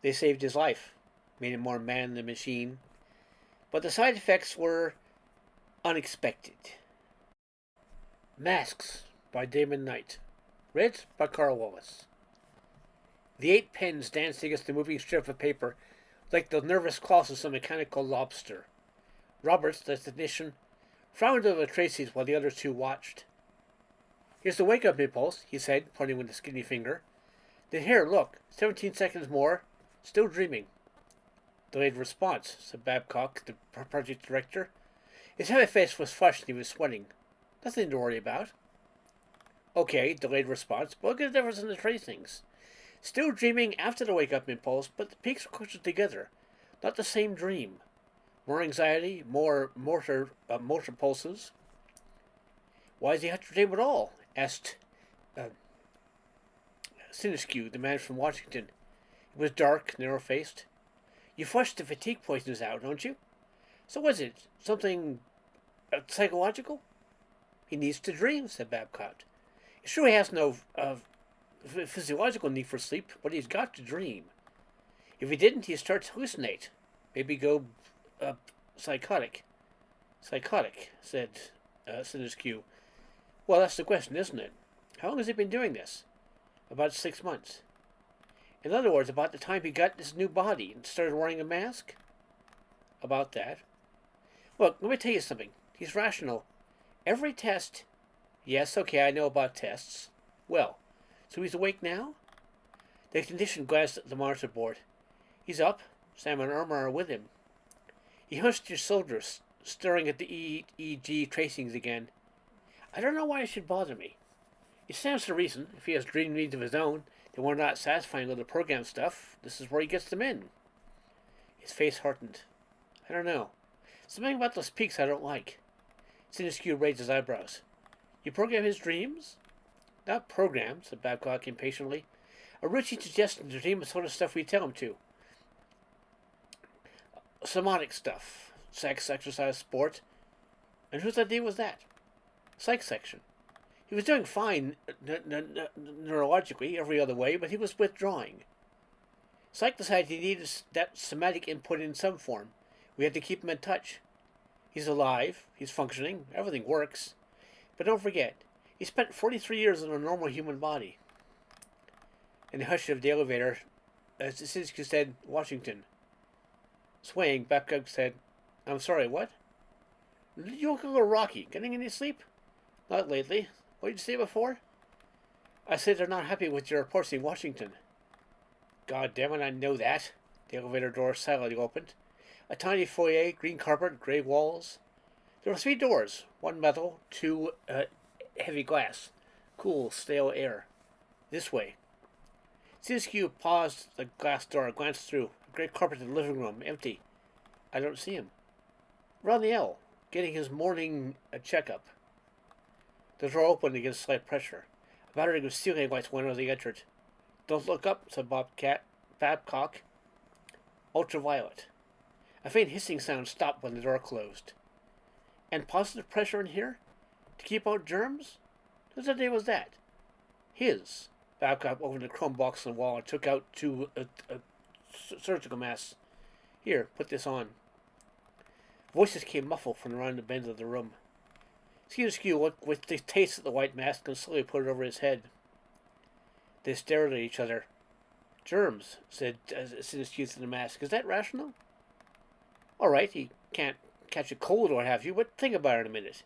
They saved his life, made him more man than machine, but the side effects were unexpected. Masks by Damon Knight. Read by Karl. The 8 pens danced against the moving strip of paper like the nervous claws of some mechanical lobster. Roberts, the technician, frowned over Tracy's while the other two watched. Here's the wake-up impulse, he said, pointing with a skinny finger. Then here, look, 17 seconds more. Still dreaming. Delayed response, said Babcock, the project director. His heavy face was flushed and he was sweating. Nothing to worry about. Okay, delayed response, but look at the difference in the tracings. Still dreaming after the wake-up impulse, but the peaks were closer together. Not the same dream. More anxiety, more motor pulses. Why does he have to dream at all? Asked Sinescu, the man from Washington. It was dark, narrow-faced. You flushed the fatigue poisons out, don't you? So was it something psychological? He needs to dream, said Babcock. It's true he has no physiological need for sleep, but he's got to dream. If he didn't, he'd start to hallucinate. Maybe go psychotic. Psychotic, said Sinescu. Well, that's the question, isn't it? How long has he been doing this? About 6 months. In other words, about the time he got his new body and started wearing a mask? About that. Look, let me tell you something. He's rational. Every test... Yes, okay, I know about tests. Well, so he's awake now? The technician glanced at the monitor board. He's up. Sam and Irma are with him. He hunched his shoulders, staring at the EEG tracings again. I don't know why it should bother me. It stands to reason, if he has dream needs of his own, that we're not satisfying with the program stuff, this is where he gets them in. His face hardened. I don't know. Something about those peaks I don't like. Sinescu raised his eyebrows. You program his dreams? Not program, said Babcock impatiently. A routine suggestion to dream the sort of stuff we tell him to. Somatic stuff. Sex, exercise, sport. And whose idea was that? Psych section. He was doing fine neurologically, every other way, but he was withdrawing. Psych decided he needed that somatic input in some form. We had to keep him in touch. He's alive, he's functioning, everything works. But don't forget, he spent 43 years in a normal human body. In the hush of the elevator, as Sinsky said, Washington. Swaying, Babcock said, I'm sorry, what? You look a little rocky. Getting any sleep? Not lately. What did you say before? I said they're not happy with your reports in Washington. God damn it, I know that. The elevator door silently opened. A tiny foyer, green carpet, gray walls. There were 3 doors, 1 metal, 2 heavy glass. Cool, stale air. This way. Sinsky paused at the glass door, glanced through. A great carpeted living room, empty. I don't see him. Around the L, getting his morning checkup. The door opened against slight pressure. A battery of ceiling lights went as they entered. Don't look up, said Babcock. Ultraviolet. A faint hissing sound stopped when the door closed. And positive pressure in here? To keep out germs? Whose idea was that? His. Babcock opened a chrome box on the wall and took out 2 surgical masks. Here, put this on. Voices came muffled from around the bend of the room. Sinescu looked with distaste at the white mask and slowly put it over his head. They stared at each other. Germs, said Sinescu through the mask. Is that rational? All right, he can't catch a cold or what have you, but think about it a minute.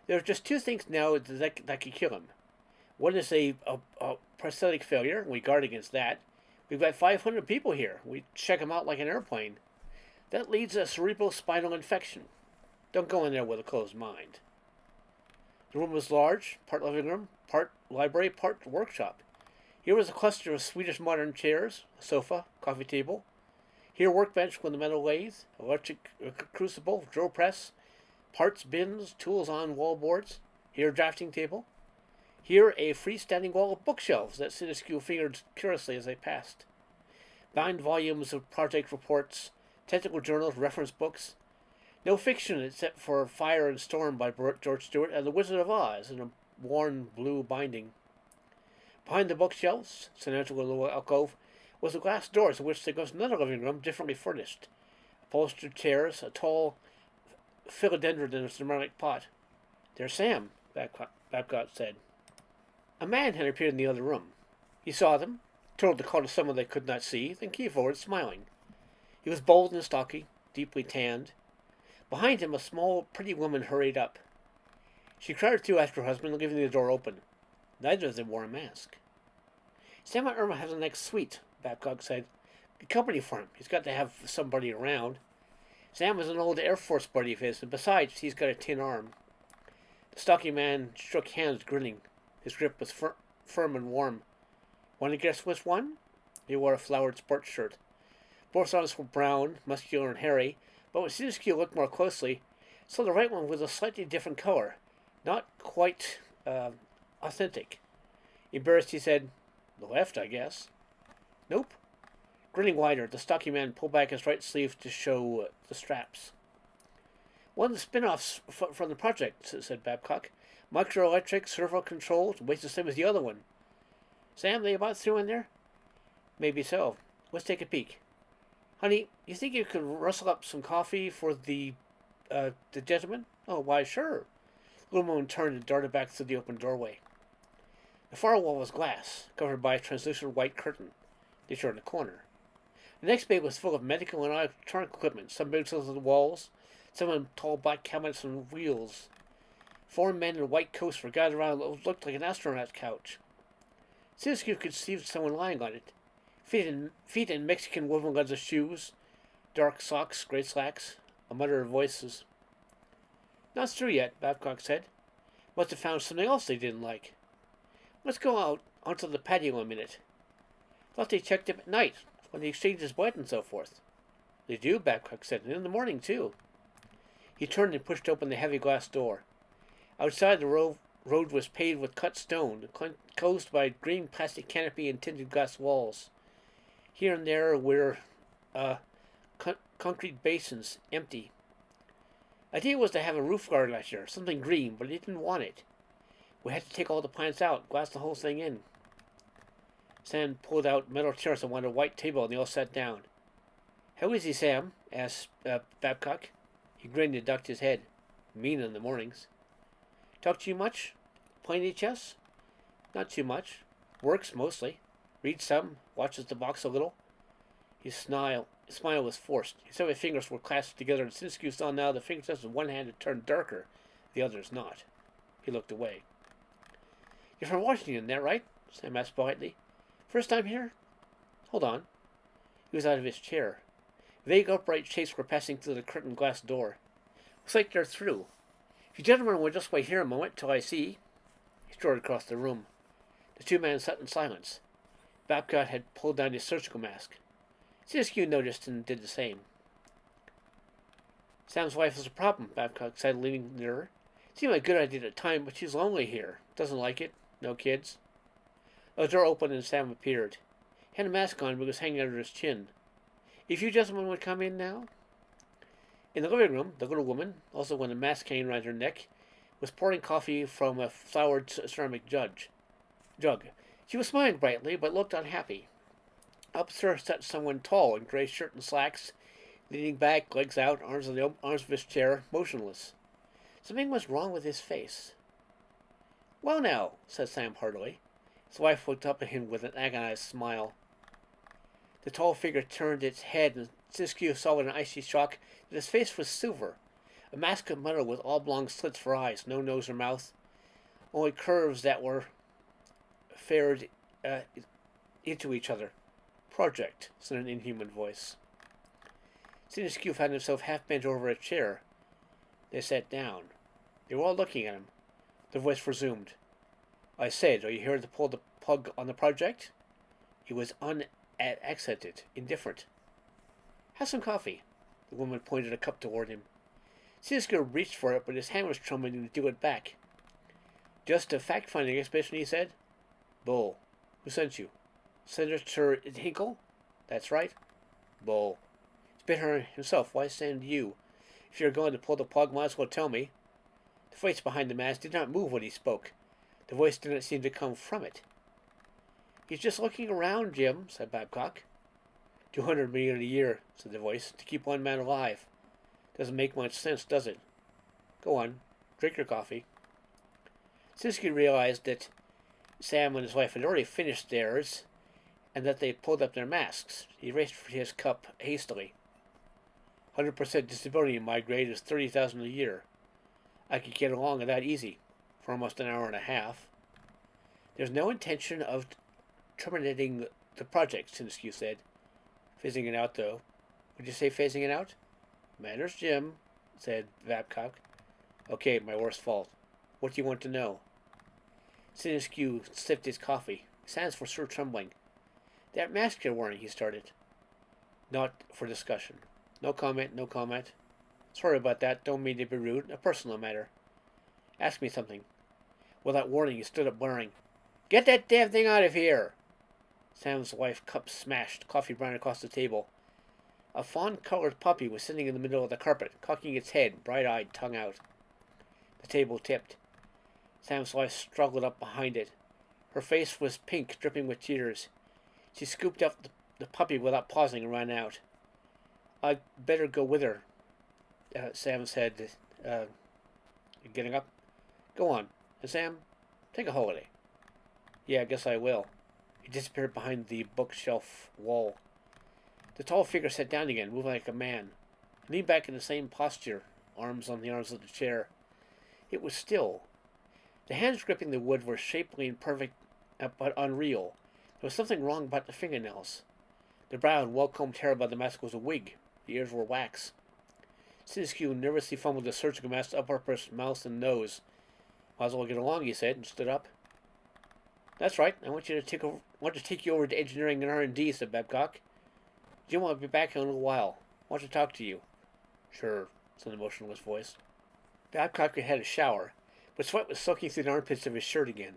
There are just 2 things now that could kill him. One is a prosthetic failure. We guard against that. We've got 500 people here. We check them out like an airplane. That leads a cerebrospinal infection. Don't go in there with a closed mind. The room was large, part living room, part library, part workshop. Here was a cluster of Swedish modern chairs, a sofa, coffee table. Here a workbench with a metal lathe, electric crucible, drill press, parts bins, tools on wall boards. Here a drafting table. Here a freestanding wall of bookshelves that Sinescu fingered curiously as they passed. Bound volumes of project reports, technical journals, reference books. No fiction except for Fire and Storm by George Stewart and The Wizard of Oz in a worn blue binding. Behind the bookshelves, sent into a little alcove, was a glass door to which there was another living room differently furnished. Upholstered chairs, a tall philodendron in a ceramic pot. "There's Sam," Babcock said. A man had appeared in the other room. He saw them, told the call to someone they could not see, then came forward smiling. He was bold and stocky, deeply tanned. Behind him, a small, pretty woman hurried up. She crowded through after her husband, leaving the door open. Neither of them wore a mask. "Sam and Irma have the next suite," Babcock said. "Good company for him. He's got to have somebody around. Sam is an old Air Force buddy of his, and besides, he's got a tin arm." The stocky man shook hands, grinning. His grip was firm and warm. "Want to guess which one?" He wore a flowered sports shirt. Both arms were brown, muscular, and hairy, but when Sinisky looked more closely, saw the right one was a slightly different color, not quite authentic. Embarrassed, he said, "The left, I guess." "Nope." Grinning wider, the stocky man pulled back his right sleeve to show the straps. "One of the spin-offs from the project," said Babcock. "Microelectric, servo controlled, weighs the same as the other one." "Sam, they about through in there?" "Maybe so. Let's take a peek. Honey, you think you could rustle up some coffee for the gentleman?" "Oh, why, sure." The little woman turned and darted back through the open doorway. The far wall was glass, covered by a translucent white curtain. They turned a corner. The next bay was full of medical and electronic equipment, some built into the walls, some in tall black cabinets on wheels. 4 men in white coats were gathered around what looked like an astronaut's couch. Sinisky could see someone lying on it. Feet in Mexican woven leather shoes, dark socks, gray slacks, a mutter of voices. "Not through yet," Babcock said. "Must have found something else they didn't like. Let's go out onto the patio a minute. Thought they checked up at night, when the exchange is wet and so forth." "They do," Babcock said, "and in the morning, too." He turned and pushed open the heavy glass door. Outside, the road was paved with cut stone, closed by a green plastic canopy and tinted glass walls. Here and there were concrete basins, empty. The idea was to have a roof garden last year, something green, but he didn't want it. We had to take all the plants out, glass the whole thing in. Sam pulled out metal chairs and wanted a white table, and they all sat down. "How is he, Sam?" asked Babcock. He grinned and ducked his head. "Mean in the mornings." "Talk to you much? Playing any chess?" "Not too much. Works, mostly. Reads some, watches the box a little." His smile was forced. His heavy fingers were clasped together, and Sinisky saw now the fingertips of one hand had turned darker, the other's not. He looked away. "You're from Washington, that right?" Sam asked politely. "First time here?" "Hold on." He was out of his chair. Vague upright shapes were passing through the curtained glass door. "Looks like they're through. If you gentlemen will just wait here a moment till I see." He strode across the room. The two men sat in silence. Babcock had pulled down his surgical mask. Sinisky noticed and did the same. "Sam's wife is a problem," Babcock said, leaning nearer. "Seemed like a good idea at the time, but she's lonely here. Doesn't like it. No kids." A door opened and Sam appeared. He had a mask on, but it was hanging under his chin. "If you gentlemen would come in now?" In the living room, the little woman, also with a mask hanging around her neck, was pouring coffee from a flowered ceramic jug. She was smiling brightly, but looked unhappy. Opposite her sat someone tall in gray shirt and slacks, leaning back, legs out, arms on the arms of his chair, motionless. Something was wrong with his face. "Well now," said Sam heartily. His wife looked up at him with an agonized smile. The tall figure turned its head, and Sinisky saw with an icy shock that his face was silver, a mask of metal with oblong slits for eyes, no nose or mouth, only curves that were fared into each other. "Project," said an inhuman voice. Sinisky found himself half bent over a chair. They sat down. They were all looking at him. The voice resumed. "I said, are you here to pull the plug on the project?" He was unaccented, indifferent. "Have some coffee." The woman pointed a cup toward him. Sinisky reached for it, but his hand was trembling to do it back. "Just a fact-finding expedition," he said. "Bull. Who sent you?" "Senator Hinkle?" "That's right." "Bull. It's Bitter himself. Why send you? If you're going to pull the plug, might as well tell me." The face behind the mask did not move when he spoke. The voice didn't seem to come from it. "He's just looking around, Jim," said Babcock. $200 million a year, said the voice, to keep one man alive. Doesn't make much sense, does it? Go on, drink your coffee. Sinsky realized that Sam and his wife had already finished theirs, and that they pulled up their masks. He reached for his cup hastily. 100% disability in my grade is $30,000 a year. I could get along with that easy, for almost an hour and a half. There's no intention of terminating the project, Sinsky said. Phasing it out, though. Would you say phasing it out? Manners, Jim, said Babcock. Okay, my worst fault. What do you want to know? Sinsky sipped his coffee. His hands were sore trembling. That mask you're wearing, he started. Not for discussion. No comment, no comment. Sorry about that, don't mean to be rude. A personal matter. Ask me something. Without warning, he stood up blaring. Get that damn thing out of here! Sam's wife's cup smashed, coffee ran across the table. A fawn-colored puppy was sitting in the middle of the carpet, cocking its head, bright-eyed, tongue out. The table tipped. Sam's wife struggled up behind it. Her face was pink, dripping with tears. She scooped up the puppy without pausing and ran out. I'd better go with her, Sam said, getting up. Go on. And Sam, take a holiday. Yeah, I guess I will. He disappeared behind the bookshelf wall. The tall figure sat down again, moving like a man. He leaned back in the same posture, arms on the arms of the chair. It was still. The hands gripping the wood were shapely and perfect, but unreal. There was something wrong about the fingernails. The brown, well-combed hair above the mask was a wig. The ears were wax. Sinsky nervously fumbled the surgical mask up her mouth and nose. Might as well get along, he said, and stood up. That's right. I want to take you over to engineering and R&D, said Babcock. Jim will be back in a little while. I want to talk to you. Sure, said the motionless voice. Babcock had a shower, but sweat was soaking through the armpits of his shirt again.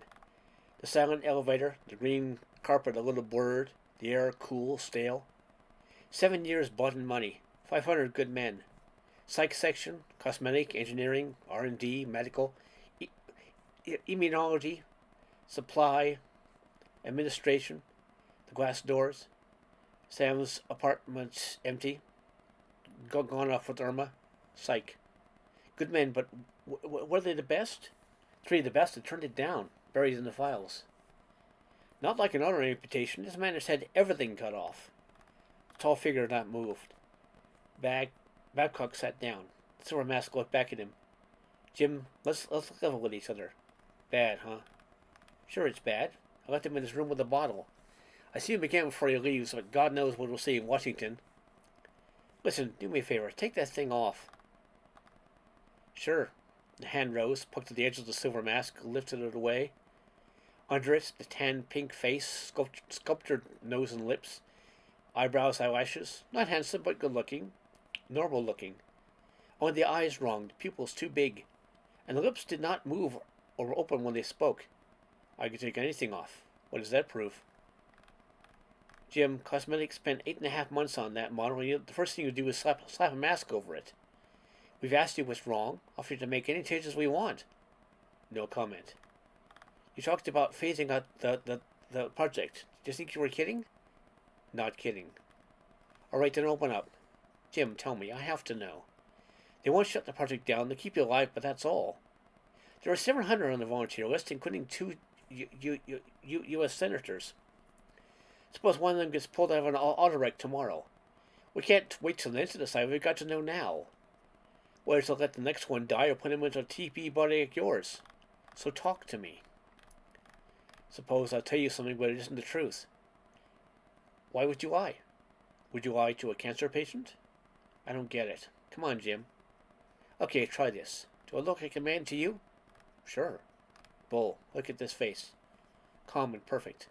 The silent elevator, the green carpet a little blurred, the air cool, stale. 7 years bought in money, 500 good men. Psych section, cosmetic, engineering, R&D, medical, immunology, supply, administration, the glass doors. Sam's apartment's empty. Gone off with Irma. Psych. Good men, but were they the best? 3 of the best had turned it down, buried in the files. Not like an honor amputation. This man has had everything cut off. The tall figure had not moved. Babcock sat down. The silver mask looked back at him. Jim, let's level with each other. Bad, huh? Sure, it's bad. I left him in his room with a bottle. I see him again before he leaves, but God knows what we'll see in Washington. Listen, do me a favor. Take that thing off. Sure. The hand rose, poked at the edge of the silver mask, lifted it away. Under it, the tan pink face, sculptured nose and lips, eyebrows, eyelashes. Not handsome, but good-looking. Normal-looking. Only the eyes wrong, the pupils too big. And the lips did not move or open when they spoke. I could take anything off. What does that prove? Jim, Cosmetics spent 8.5 months on that model, and the first thing you do is slap a mask over it. We've asked you what's wrong, offered to make any changes we want. No comment. You talked about phasing out the project. Do you think you were kidding? Not kidding. All right, then open up. Jim, tell me. I have to know. They won't shut the project down. They'll keep you alive, but that's all. There are 700 on the volunteer list, including 2 U.S. senators. Suppose one of them gets pulled out of an auto wreck tomorrow. We can't wait till then to decide. We've got to know now. Whether to let the next one die or put him into a TP body like yours. So talk to me. Suppose I'll tell you something, but it isn't the truth. Why would you lie? Would you lie to a cancer patient? I don't get it. Come on, Jim. Okay, try this. Do I look like a man to you? Sure. Bull, look at this face. Calm and perfect.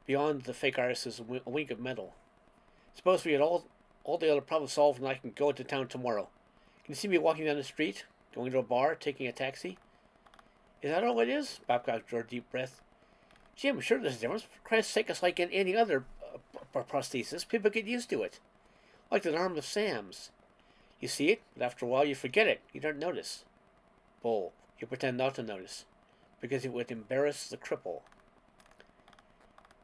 Beyond the fake iris is a wink of metal. Suppose we get all the other problems solved and I can go into town tomorrow. Can you see me walking down the street, going to a bar, taking a taxi? Is that all it is? Babcock drew a deep breath. Jim, sure there's a difference. For Christ's sake, it's like any other prosthesis. People get used to it. Like the arm of Sam's. You see it, but after a while you forget it. You don't notice. Bull, you pretend not to notice. Because it would embarrass the cripple.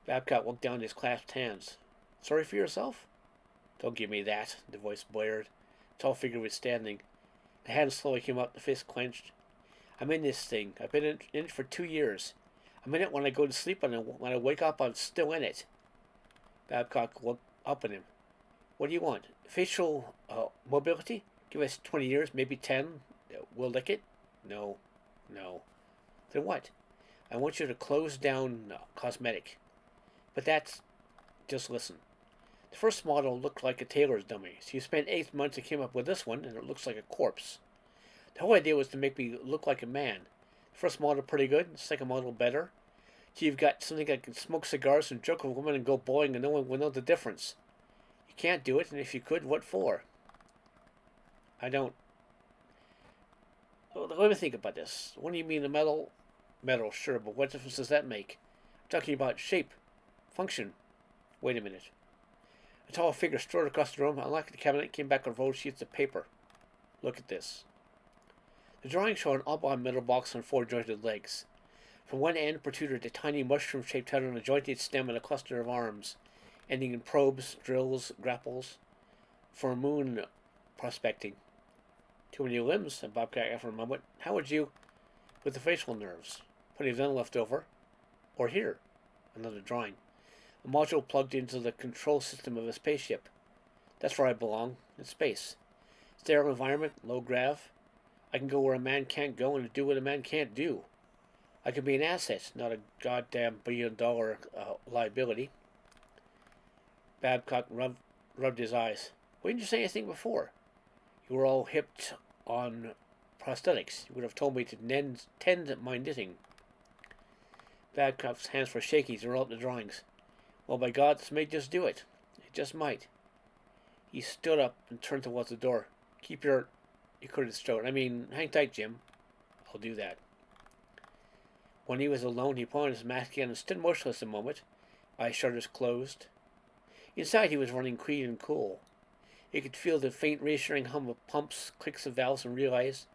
Babcock looked down at his clasped hands. Sorry for yourself? Don't give me that, the voice blared. The tall figure was standing. The hand slowly came up, the fist clenched. I'm in this thing. I've been in it for 2 years. I'm in it when I go to sleep, and when I wake up, I'm still in it. Babcock looked up at him. What do you want? Facial mobility? Give us 20 years, maybe 10. We'll lick it? No. No. Then what? I want you to close down cosmetic. But that's... Just listen. The first model looked like a tailor's dummy, so you spent 8 months and came up with this one, and it looks like a corpse. The whole idea was to make me look like a man. The first model pretty good, the second model better. So you've got something that can smoke cigars and joke with women and go bowling, and no one will know the difference. You can't do it, and if you could, what for? I don't... Well, let me think about this. What do you mean the metal? Metal, sure, but what difference does that make? I'm talking about shape, function. Wait a minute. A tall figure strode across the room, unlocked the cabinet, came back with rolled sheets of paper. Look at this. The drawing showed an oblong metal box on 4 jointed legs. From one end protruded a tiny mushroom-shaped head on a jointed stem and a cluster of arms, ending in probes, drills, grapples, for moon prospecting. Too many limbs, said Bobcat after a moment. How would you, with the facial nerves? Plenty of them left over. Or here, another drawing. A module plugged into the control system of a spaceship. That's where I belong, in space. Sterile environment, low grav. I can go where a man can't go and do what a man can't do. I can be an asset, not a goddamn billion-dollar liability. Babcock rubbed his eyes. Why didn't you say anything before? You were all hipped on prosthetics. You would have told me to tend my knitting. Babcock's hands were shaky as he rolled up the drawings. Well, by God, this may just do it. It just might. He stood up and turned towards the door. Keep your... He cleared his throat. I mean, hang tight, Jim. I'll do that. When he was alone, he put on his mask again and stood motionless a moment, eyes shutters closed. Inside, he was running clean and cool. He could feel the faint, reassuring hum of pumps, clicks of valves, and realized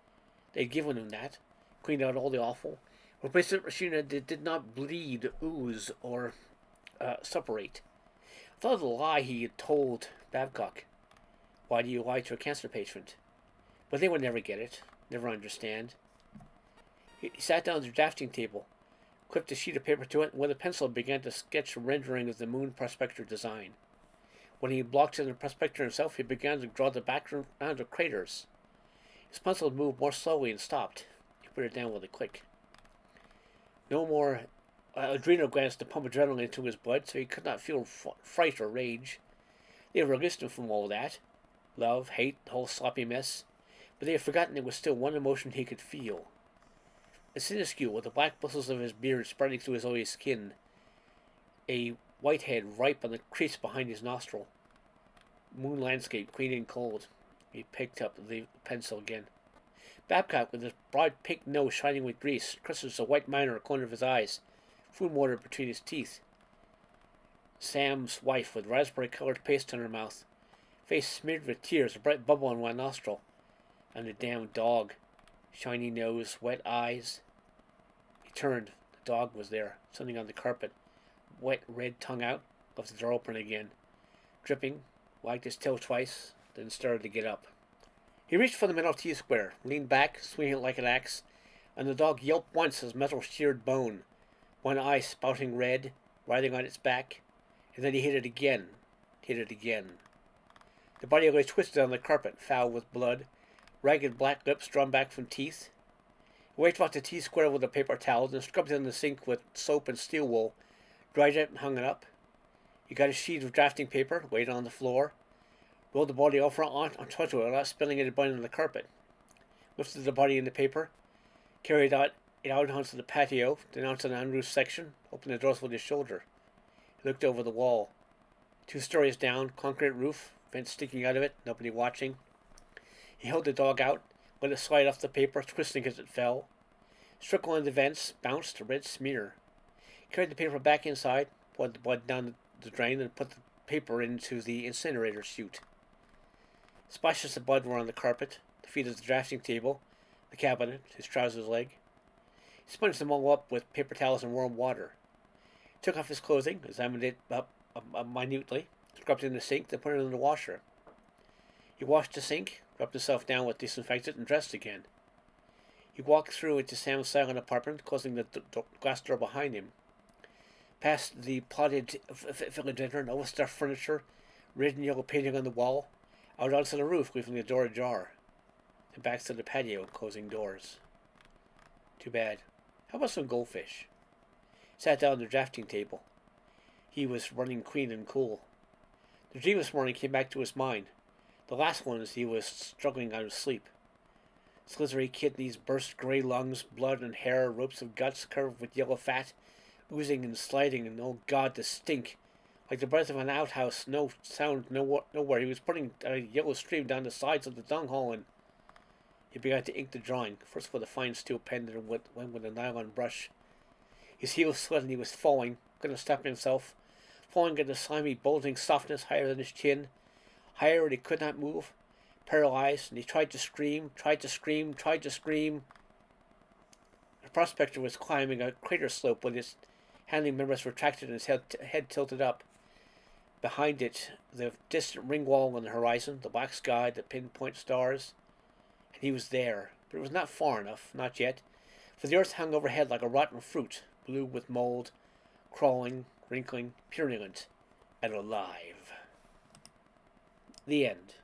they'd given him that, cleaned out all the awful, replaced the machine that did not bleed, ooze, or suppurate. I thought of the lie he had told Babcock. Why do you lie to a cancer patient? But they would never get it, never understand. He sat down at the drafting table, clipped a sheet of paper to it, and with a pencil began to sketch a rendering of the moon prospector design. When he blocked in the prospector himself, he began to draw the background of craters. His pencil moved more slowly and stopped. He put it down with a click. No more adrenal glands to pump adrenaline into his blood, so he could not feel fright or rage. They had released him from all that. Love, hate, the whole sloppy mess. But they had forgotten there was still one emotion he could feel. A sinuscule with the black bristles of his beard spreading through his oily skin. A whitehead ripe on the crease behind his nostril. Moon landscape, clean and cold. He picked up the pencil again. Babcock, with his broad pink nose shining with grease, crystals a white miner at the corner of his eyes, food water between his teeth. Sam's wife, with raspberry-colored paste on her mouth, face smeared with tears, a bright bubble on one nostril. And the damn dog, shiny nose, wet eyes. He turned. The dog was there, sitting on the carpet, wet red tongue out, left the door open again. Dripping, wagged his tail twice, then started to get up. He reached for the metal T-square, leaned back, swinging it like an axe, and the dog yelped once as metal sheared bone, one eye spouting red, writhing on its back, and then he hit it again. The body lay twisted on the carpet, foul with blood, ragged black lips drawn back from teeth. He wiped off the T-square with a paper towel, then scrubbed it in the sink with soap and steel wool, dried it and hung it up. He got a sheet of drafting paper, laid it on the floor, rolled the body over onto it without spilling any blood on the carpet, lifted the body in the paper, carried it out onto the patio, then onto the unroofed section, opened the doors with his shoulder. He looked over the wall. 2 stories down, concrete roof, vents sticking out of it, nobody watching. He held the dog out, let it slide off the paper, twisting as it fell. Struck one of the vents, bounced a red smear. He carried the paper back inside, poured the blood down the drain, and put the paper into the incinerator chute. Splashes of blood were on the carpet, the feet of the drafting table, the cabinet, his trousers leg. He sponged them all up with paper towels and warm water. He took off his clothing, examined it up minutely, scrubbed in the sink, then put it in the washer. He washed the sink, rubbed himself down with disinfectant, and dressed again. He walked through into Sam's silent apartment, closing the glass door behind him. Past the potted philodendron, overstuffed furniture, red and yellow painting on the wall, out onto the roof, leaving the door ajar. And back to the patio, closing doors. Too bad. How about some goldfish? Sat down at the drafting table. He was running clean and cool. The dream this morning came back to his mind. The last one as he was struggling out of sleep. Slithery kidneys, burst gray lungs, blood and hair, ropes of guts covered with yellow fat, oozing and sliding, and oh God, the stink. Like the breath of an outhouse, no sound, nowhere. He was putting a yellow stream down the sides of the dung hole, and he began to ink the drawing, first with a fine steel pen, then went with a nylon brush. His heels slid and he was falling, couldn't stop himself, falling into slimy, bulging softness higher than his chin, higher and he could not move, paralyzed, and he tried to scream. The prospector was climbing a crater slope with his handling members retracted and his head tilted up. Behind it, the distant ring wall on the horizon, the black sky, the pinpoint stars. And he was there, but it was not far enough, not yet, for the earth hung overhead like a rotten fruit, blue with mold, crawling, wrinkling, purulent, and alive. The end.